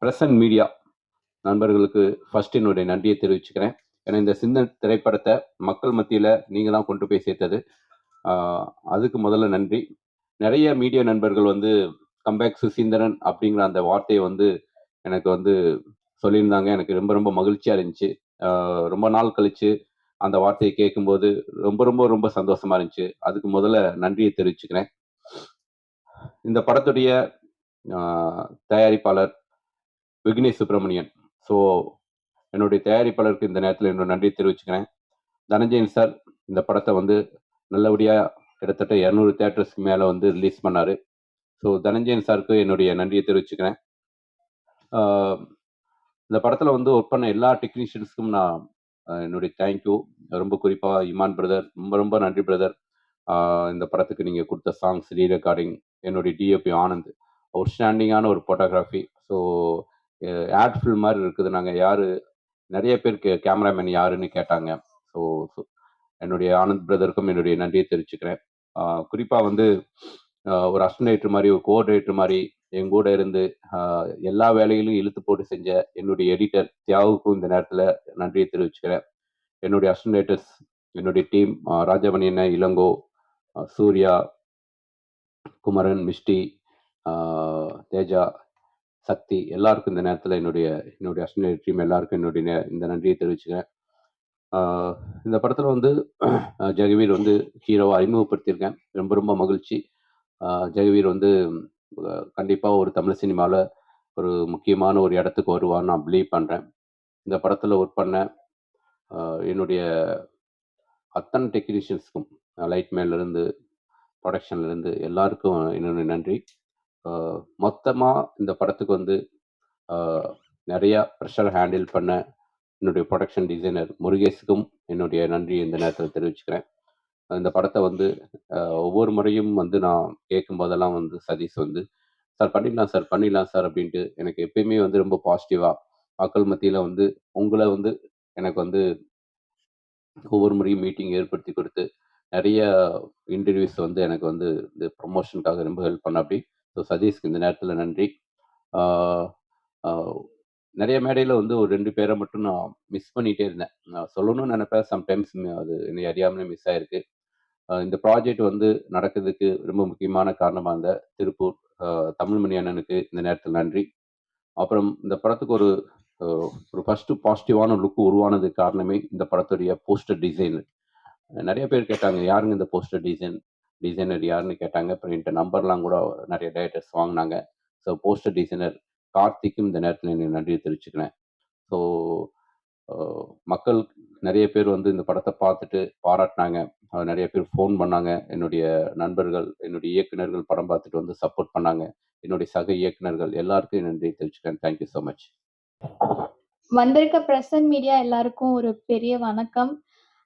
Press and media நண்பர்களுக்கு first என்னுடைய நன்றியை தெரிவிச்சுக்கிறேன். ஏன்னா இந்த சின்ன திரைப்படத்தை மக்கள் மத்தியில் நீங்கள் தான் கொண்டு போய் சேர்த்தது. அதுக்கு முதல்ல நன்றி. நிறைய மீடியா நண்பர்கள் வந்து கம்பேக் சுசீந்திரன் அப்படிங்கிற அந்த வார்த்தையை வந்து எனக்கு வந்து சொல்லியிருந்தாங்க. எனக்கு ரொம்ப ரொம்ப மகிழ்ச்சியாக இருந்துச்சு. ரொம்ப நாள் கழிச்சு அந்த வார்த்தையை கேட்கும்போது ரொம்ப ரொம்ப ரொம்ப சந்தோஷமா இருந்துச்சு. அதுக்கு முதல்ல நன்றியை தெரிவிச்சுக்கிறேன். இந்த படத்துடைய தயாரிப்பாளர் விக்னேஷ் சுப்பிரமணியன். ஸோ என்னுடைய தயாரிப்பாளருக்கு இந்த நேரத்தில் என்னோட நன்றி தெரிவிச்சுக்கிறேன். தனஞ்சயன் சார் இந்த படத்தை வந்து நல்லபடியாக கிட்டத்தட்ட 200 தியேட்டர்ஸ்க்கு மேலே வந்து ரிலீஸ் பண்ணார். ஸோ தனஞ்சயன் சாருக்கு என்னுடைய நன்றியை தெரிவிச்சுக்கிறேன். இந்த படத்தில் வந்து ஒர்க் பண்ண எல்லா டெக்னீஷியன்ஸ்க்கும் நான் என்னுடைய தேங்க்யூ. ரொம்ப குறிப்பாக இமான் பிரதர், ரொம்ப ரொம்ப நன்றி பிரதர். இந்த படத்துக்கு நீங்கள் கொடுத்த சாங்ஸ், ரீ ரெக்கார்டிங், என்னுடைய டிஓபி ஆனந்த், அவுட்ஸ்டாண்டிங்கான ஒரு ஃபோட்டோகிராஃபி. ஸோ ஆட் ஃபில்ம் மாதிரி இருக்குது. நாங்கள் யார் நிறைய பேர் கேமராமேன் யாருன்னு கேட்டாங்க. ஸோ என்னுடைய ஆனந்த் பிரதருக்கும் என்னுடைய நன்றியை தெரிவிச்சுக்கிறேன். குறிப்பாக வந்து ஒரு அசிஸ்டன்ட் மாதிரி, ஒரு கோஆர்டினேட்டர் மாதிரி என் கூட இருந்து எல்லா வேலைகளையும் இழுத்து போட்டு செஞ்ச என்னுடைய எடிட்டர் தியாவுக்கும் இந்த நேரத்தில் நன்றியை தெரிவிச்சுக்கிறேன். என்னுடைய அசிஸ்டன்டேட்டர்ஸ், என்னுடைய டீம் ராஜமணி அண்ணன், இளங்கோ, சூர்யா, குமரன், மிஸ்டி, தேஜா, சக்தி, எல்லாருக்கும் இந்த நேரத்தில் என்னுடைய அசிஸ்டன்ட் டீம் எல்லாருக்கும் என்னுடைய இந்த நன்றியை தெரிவிச்சுக்கிறேன். இந்த படத்தில் வந்து ஜெகவீர் வந்து ஹீரோவை அறிமுகப்படுத்தியிருக்கேன். ரொம்ப ரொம்ப மகிழ்ச்சி. ஜெகவீர் வந்து கண்டிப்பாக ஒரு தமிழ் சினிமாவில் ஒரு முக்கியமான ஒரு இடத்துக்கு வருவான்னு நான் பிலீவ் பண்ணுறேன். இந்த படத்தில் ஒர்க் பண்ண என்னுடைய அத்தனை டெக்னீஷியன்ஸ்க்கும், லைட் மேன்லேருந்து ப்ரொடக்ஷன்லேருந்து எல்லாருக்கும் என்னுடைய நன்றி. மொத்தமாக இந்த படத்துக்கு வந்து நிறையா ப்ரெஷர் ஹேண்டில் பண்ண என்னுடைய ப்ரொடக்ஷன் டிசைனர் முருகேஷுக்கும் என்னுடைய நன்றி இந்த நேரத்தில் தெரிவிச்சுக்கிறேன். இந்த படத்தை வந்து ஒவ்வொரு முறையும் வந்து நான் கேட்கும் போதெல்லாம் வந்து சதீஷ் வந்து சார் பண்ணிடலாம் சார், பண்ணிடலாம் சார் அப்படின்ட்டு எனக்கு எப்பயுமே வந்து ரொம்ப பாசிட்டிவாக மக்கள் மத்தியில் வந்து உங்களை வந்து எனக்கு வந்து ஒவ்வொரு முறையும் மீட்டிங் ஏற்படுத்தி கொடுத்து நிறைய இன்டர்வியூஸ் வந்து எனக்கு வந்து இந்த ப்ரொமோஷனுக்காக ரொம்ப ஹெல்ப் பண்ண அப்படி. ஸோ சதீஷ்க்கு இந்த நேரத்தில் நன்றி. நிறைய மேடையில் வந்து ஒரு 2 பேரை மட்டும் நான் மிஸ் பண்ணிகிட்டே இருந்தேன். நான் சொல்லணும்னு நினைப்பேன், சம்டைம்ஸ் அது என்னை அறியாமலே மிஸ் ஆகிருக்கு. இந்த ப்ராஜெக்ட் வந்து நடக்கிறதுக்கு ரொம்ப முக்கியமான காரணமாக இருந்த திருப்பூர் தமிழ்மணி அண்ணனுக்கு இந்த நேரத்தில் நன்றி. அப்புறம் இந்த படத்துக்கு ஒரு ஃபஸ்ட்டு பாசிட்டிவான லுக் உருவானதுக்கு காரணமே இந்த படத்துடைய போஸ்டர் டிசைன். நிறைய பேர் கேட்டாங்க, யாருங்க இந்த போஸ்டர் டிசைனர் யாருன்னு கேட்டாங்க. அப்புறம் என்கிட்ட நம்பர்லாம் கூட நிறைய டைரக்டர்ஸ் வாங்கினாங்க. ஸோ போஸ்டர் டிசைனர் கார்த்திக்கும் இந்த நேரத்தில் என்னை நன்றியை தெரிவிச்சுக்கிறேன். ஸோ மக்கள் நிறைய பேர் வந்து இந்த படத்தை பார்த்துட்டு பாராட்டினாங்க. நிறைய பேர் ஃபோன் பண்ணாங்க. என்னுடைய நண்பர்கள், என்னுடைய இயக்குனர்கள் படம் பார்த்துட்டு வந்து சப்போர்ட் பண்ணாங்க. என்னுடைய சக இயக்குனர்கள் எல்லாருக்கும் நன்றி தெரிவிச்சுக்கிறேன். Thank you so much. வந்திருக்க பிரஸ் அண்ட் மீடியா எல்லாருக்கும் ஒரு பெரிய வணக்கம்.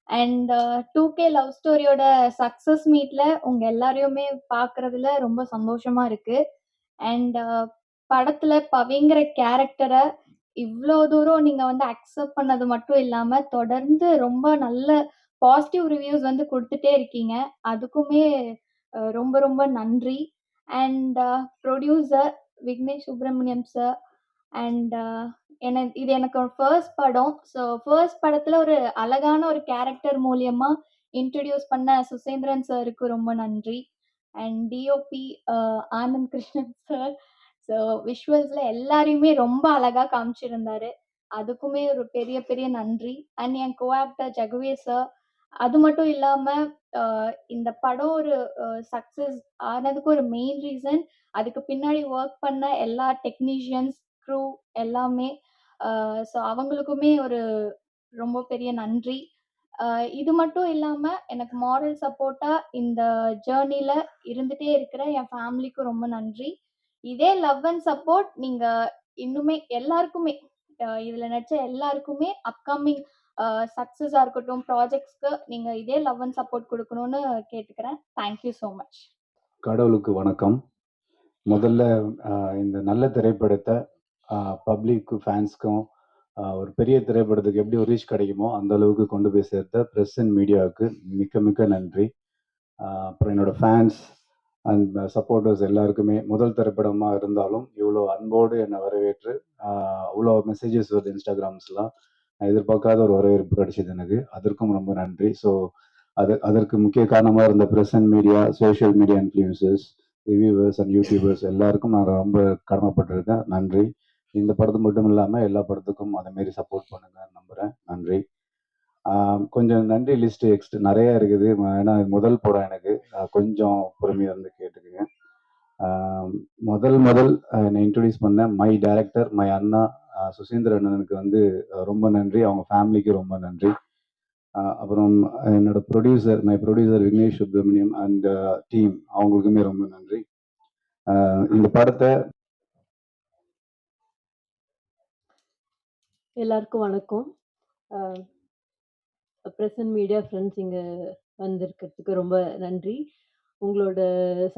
அண்ட் 2K லவ் ஸ்டோரியோட சக்ஸஸ் மீட்ல உங்க எல்லாரையுமே பார்க்கறதுல ரொம்ப சந்தோஷமா இருக்கு. அண்ட் படத்துல பவிங்கிற கேரக்டரை இவ்வளோ தூரம் நீங்க வந்து அக்செப்ட் பண்ணது மட்டும் இல்லாம தொடர்ந்து ரொம்ப நல்ல பாசிட்டிவ் ரிவ்யூஸ் வந்து கொடுத்துட்டே இருக்கீங்க. அதுக்குமே ரொம்ப ரொம்ப நன்றி. And producer Vignesh Subramaniam sir and இது எனக்கு ஒரு ஃபர்ஸ்ட் படம். ஸோ ஃபர்ஸ்ட் படத்துல ஒரு அழகான ஒரு கேரக்டர் மூலியமா இன்ட்ரடியூஸ் பண்ண சுசேந்திரன் சாருக்கு ரொம்ப நன்றி. And DOP Anand Krishnan sir. So விஷுவல்ஸ்ல எல்லாரையுமே ரொம்ப அழகா காமிச்சிருந்தாரு. அதுக்குமே ஒரு பெரிய பெரிய நன்றி. அண்ட் என் கோ ஆக்டர் ஜெகவீர் சார். அது மட்டும் இல்லாம இந்த படம் ஒரு சக்சஸ் ஆனதுக்கு ஒரு மெயின் ரீசன் அதுக்கு பின்னாடி ஒர்க் பண்ண எல்லா டெக்னீஷியன்ஸ், க்ரூ எல்லாமே. ஸோ அவங்களுக்குமே ஒரு ரொம்ப பெரிய நன்றி. இது மட்டும் இல்லாம எனக்கு மாரல் சப்போர்ட்டா இந்த ஜேர்னில இருந்துட்டே இருக்கிற என் ஃபேமிலிக்கு ரொம்ப நன்றி. இதே லவ் அண்ட் சப்போர்ட் நீங்க இன்னுமே எல்லாருக்குமே இதுல நடிச்ச எல்லாருக்குமே அப்கமிங் சக்சஸா இருக்கட்டும், ப்ராஜெக்ட்ஸ்க்கு நீங்க இதே லவ் அண்ட் சப்போர்ட் கொடுக்கணும்னு கேட்டுக்கிறேன். Thank you so much. கடவுளுக்கு வணக்கம். முதல்ல இந்த நல்ல திரைப்படத்தை பப்ளிக்கு, ஃபேன்ஸ்க்கும் ஒரு பெரிய திரைப்படத்துக்கு எப்படி ஒரு ரீச் கிடைக்குமோ அந்த அளவுக்கு கொண்டு போய் சேர்த்த ப்ரெஸ் அண்ட் மீடியாவுக்கு மிக்க மிக்க நன்றி. அப்புறம் என்னோடய ஃபேன்ஸ், அண்ட் சப்போர்ட்டர்ஸ் எல்லாருக்குமே முதல் திரைப்படமாக இருந்தாலும் இவ்வளோ அன்போடு என்னை வரவேற்று அவ்வளோ மெசேஜஸ் வருது இன்ஸ்டாகிராம்ஸ்லாம். நான் எதிர்பார்க்காத ஒரு வரவேற்பு கிடைச்சது எனக்கு. அதற்கும் ரொம்ப நன்றி. ஸோ அதற்கு முக்கிய காரணமாக இருந்த press and media, social media influencers, reviewers and YouTubers எல்லாருக்கும் நான் ரொம்ப கடமைப்பட்டிருக்கேன். நன்றி. இந்த படத்து மட்டும் இல்லாமல் எல்லா படத்துக்கும் அதேமாரி சப்போர்ட் பண்ணுங்கன்னு நம்புகிறேன். நன்றி. கொஞ்சம் நன்றி லிஸ்ட் நிறைய இருக்குது. ஏன்னா இது முதல் படம் எனக்கு. கொஞ்சம் பொறுமையாக இருந்து கேட்டுக்குங்க. முதல் என்னை இன்ட்ரடியூஸ் பண்ண மை டைரக்டர், மை அண்ணா சுசீந்திர அண்ணனுக்கு வந்து ரொம்ப நன்றி. அவங்க ஃபேமிலிக்கு ரொம்ப நன்றி. அப்புறம் என்னோட my producer Vignesh Subramaniam and team, அவங்களுக்குமே ரொம்ப நன்றி. இந்த படத்தை எல்லாருக்கும் வணக்கம். ப்ரெஸ் அண்ட் மீடியா ஃப்ரெண்ட்ஸ் இங்கே வந்திருக்கிறதுக்கு ரொம்ப நன்றி. உங்களோட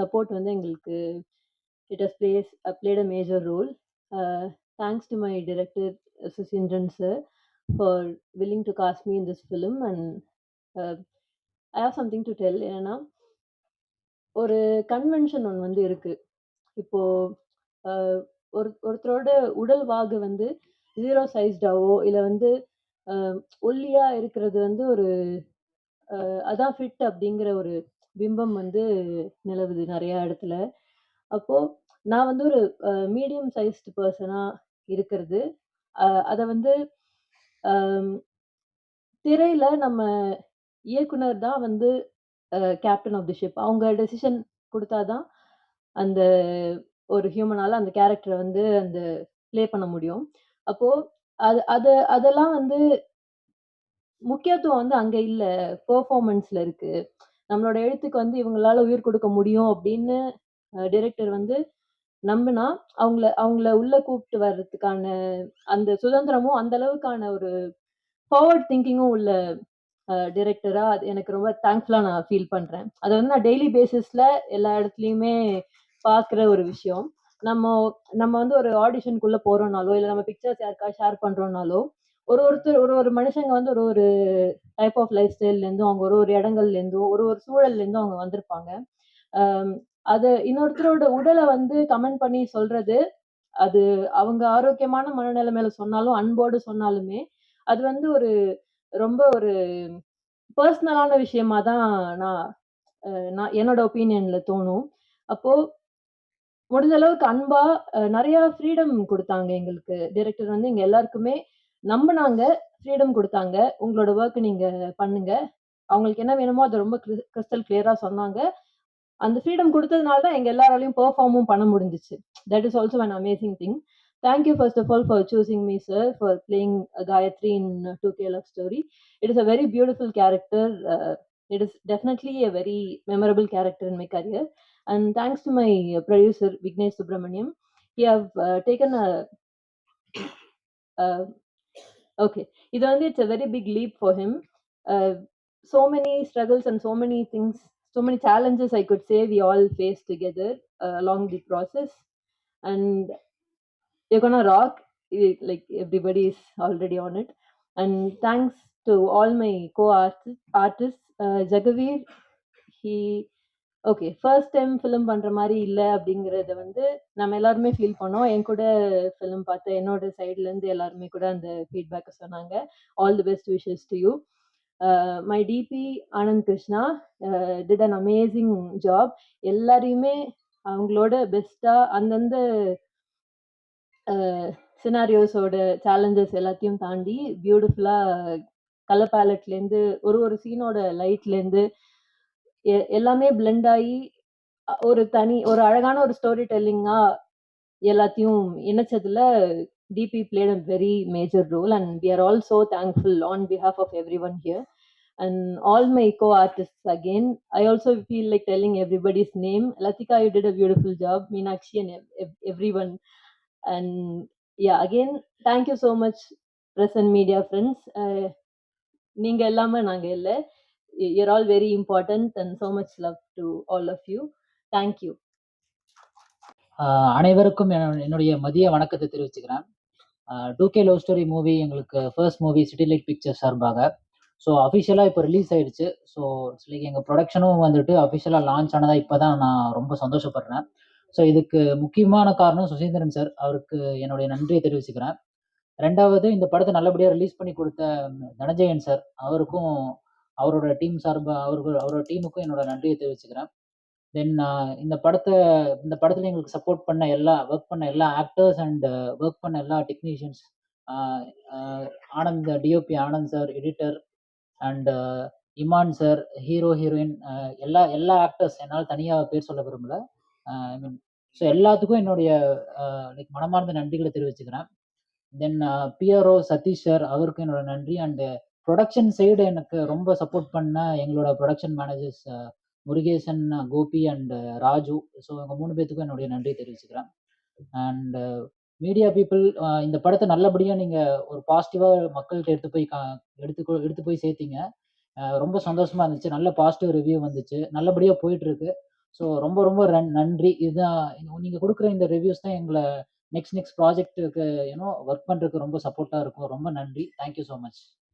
சப்போர்ட் வந்து எங்களுக்கு it has played a major role. Thanks to my director Susindran sir for willing to cast me in this film, and I have something to tell. என்னன்னா, ஒரு convention ஒன்று வந்து இருக்கு. இப்போ ஒருத்தரோட உடல் வாகு வந்து 0 சைஸ்டாவோ இல்லை வந்து ஒல்லியா இருக்கிறது வந்து ஒரு அதான் ஃபிட் அப்படிங்கிற ஒரு பிம்பம் வந்து நிலவுது நிறைய இடத்துல. அப்போ நான் வந்து ஒரு மீடியம் சைஸ்டு பர்சனா இருக்கிறது, அதை வந்து திரையில நம்ம இயக்குனர் தான் வந்து கேப்டன் ஆஃப் தி ஷிப். அவங்க டெசிஷன் கொடுத்தாதான் அந்த ஒரு ஹியூமனால அந்த கேரக்டரை வந்து அந்த ப்ளே பண்ண முடியும். அப்போ அதெல்லாம் வந்து முக்கியத்துவம் வந்து அங்க இல்ல, பெர்ஃபார்மன்ஸ்ல இருக்கு. நம்மளோட எழுத்துக்கு வந்து இவங்களால உயிர் கொடுக்க முடியும் அப்படின்னு டைரக்டர் வந்து நம்பினா அவங்கள உள்ள கூப்பிட்டு வர்றதுக்கான அந்த சுதந்திரமும் அந்த அளவுக்கான ஒரு ஃபார்வர்ட் திங்கிங்கும் உள்ள டைரக்டரா அது எனக்கு ரொம்ப தேங்க்ஃபுல்லா நான் ஃபீல் பண்றேன். அதை வந்து நான் டெய்லி பேசிஸ்ல எல்லா இடத்துலையுமே பார்க்குற ஒரு விஷயம். நம்ம வந்து ஒரு ஆடிஷனுக்குள்ள போறோம்னாலோ இல்லை நம்ம பிக்சர்ஸ் யாருக்காவது ஷேர் பண்றோம்னாலோ ஒரு மனுஷங்க வந்து ஒரு டைப் ஆஃப் லைஃப் ஸ்டைல்லேருந்தும் அவங்க ஒரு இடங்கள்லேருந்தும் ஒரு சூழல்லேருந்தும் அவங்க வந்திருப்பாங்க. அது இன்னொருத்தரோட உடலை வந்து கமெண்ட் பண்ணி சொல்றது, அது அவங்க ஆரோக்கியமான மனநிலைமையில சொன்னாலும் அன்போடு சொன்னாலுமே அது வந்து ஒரு ரொம்ப ஒரு பர்சனலான விஷயமா தான் நான் என்னோட ஒப்பீனியன்ல தோணும். அப்போ முடிஞ்ச அளவுக்கு அன்பா நிறைய ஃப்ரீடம் கொடுத்தாங்க எங்களுக்கு. டைரக்டர் வந்து எங்க எல்லாருக்குமே நம்பினாங்க, ஃப்ரீடம் கொடுத்தாங்க. உங்களோட ஒர்க் நீங்க பண்ணுங்க. அவங்களுக்கு என்ன வேணுமோ அதை ரொம்ப கிறிஸ்டல் கிளியரா சொன்னாங்க. அந்த ஃப்ரீடம் கொடுத்ததுனால தான் எங்க எல்லாராலையும் பெர்ஃபார்மும் பண்ண முடிஞ்சிச்சு. That is also an amazing thing. Thank you first of all for choosing me, sir, for playing Gayatri in 2K Love Story. It is a very beautiful character. It is definitely a very memorable character in my career. And thanks to my producer Vignesh Subramaniam, he have taken a okay. இது வந்து it's a very big leap for him. So many struggles and so many things, so many challenges I could say we all faced together along the process, and you're gonna rock. Like everybody is already on it. And thanks to all my co-artists, Jagaveer, he okay first time film பண்ணுற மாதிரி இல்லை அப்படிங்கிறத வந்து நம்ம எல்லாருமே feel பண்ணோம். என் கூட film பார்த்து என்னோட சைட்லேருந்து எல்லாருமே கூட அந்த ஃபீட்பேக்கை சொன்னாங்க. All the best wishes to you. My DP Anand Krishna did an amazing job. எல்லாரையுமே அவங்களோட பெஸ்ட்டாக அந்தந்த சினாரியோஸோட சேலஞ்சஸ் எல்லாத்தையும் தாண்டி பியூட்டிஃபுல்லாக கலர் பேலட்லேருந்து ஒரு சீனோட லைட்லேருந்து எல்லாமே பிளெண்ட் ஆகி ஒரு அழகான ஒரு ஸ்டோரி டெல்லிங்கா எல்லாத்தையும் இணைச்சதுல DP played a very major role, and we are all so thankful on behalf of everyone here and all my co-artists. Again, I also feel like telling everybody's name. Latika, you did a beautiful job. Meenakshi and everyone. And yeah, again, thank you so much, press and media friends. நீங்க எல்லாமே நாங்க இல்ல. You're all very important and so much love to all of you. Thank you. அனைவருக்கும் என்னுடைய மதிய வணக்கத்தை தெரிவிச்சுக்கிறேன். 2K love story movie எங்களுக்கு first movie city light pictures சார்பாக ஸோ அஃபிஷியலாக இப்போ ரிலீஸ் ஆயிடுச்சு. ஸோ இட்ஸ் லைக் எங்கள் ப்ரொடக்ஷனும் வந்துட்டு அஃபிஷியலாக லான்ச் ஆனதா இப்போ தான் நான் ரொம்ப சந்தோஷப்படுறேன். ஸோ இதுக்கு முக்கியமான காரணம் சுசீந்திரன் சார். அவருக்கு என்னுடைய நன்றியை தெரிவிச்சுக்கிறேன். 2வது இந்த படத்தை நல்லபடியாக ரிலீஸ் பண்ணி கொடுத்த தனஞ்சயன் சார், அவருக்கும் அவரோட டீம் சார்பா அவரோட டீமுக்கும் என்னோட நன்றியை தெரிவிச்சுக்கிறேன். தென் இந்த படத்தில் எங்களுக்கு சப்போர்ட் பண்ண ஒர்க் பண்ண எல்லா ஆக்டர்ஸ் அண்ட் ஒர்க் பண்ண எல்லா technicians, Anand DOP Anand sir, editor and Imman sir, hero heroine, எல்லா ஆக்டர்ஸ், என்னால் தனியாக பேர் சொல்ல விரும்பல. ஐ மீன் ஸோ எல்லாத்துக்கும் என்னுடைய லைக் மனமார்ந்த நன்றிகளை தெரிவிச்சுக்கிறேன். தென் பிஆர்ஓ சதீஷ் சார், அவருக்கும் என்னோட நன்றி. அண்டு ப்ரொடக்ஷன் சைடு எனக்கு ரொம்ப சப்போர்ட் பண்ண எங்களோட production managers Murugesan, Gopi and Raju. So இவங்க 3 பேத்துக்கும் என்னுடைய நன்றியை தெரிவிச்சுக்கிறேன். அண்ட் மீடியா பீப்புள், இந்த படத்தை நல்லபடியாக நீங்கள் ஒரு பாசிட்டிவாக மக்கள்கிட்ட எடுத்து போய் சேர்த்தீங்க. ரொம்ப சந்தோஷமா இருந்துச்சு. நல்ல பாசிட்டிவ் ரிவ்யூ வந்துச்சு. நல்லபடியாக போயிட்டு இருக்கு. ஸோ ரொம்ப ரொம்ப நன்றி. இதுதான் நீங்கள் கொடுக்குற இந்த ரிவ்யூஸ் தான் எங்களை நெக்ஸ்ட் ப்ராஜெக்ட்டுக்கு ஒர்க் பண்ணுறதுக்கு ரொம்ப சப்போர்ட்டாக இருக்கும். ரொம்ப நன்றி. Thank you so much.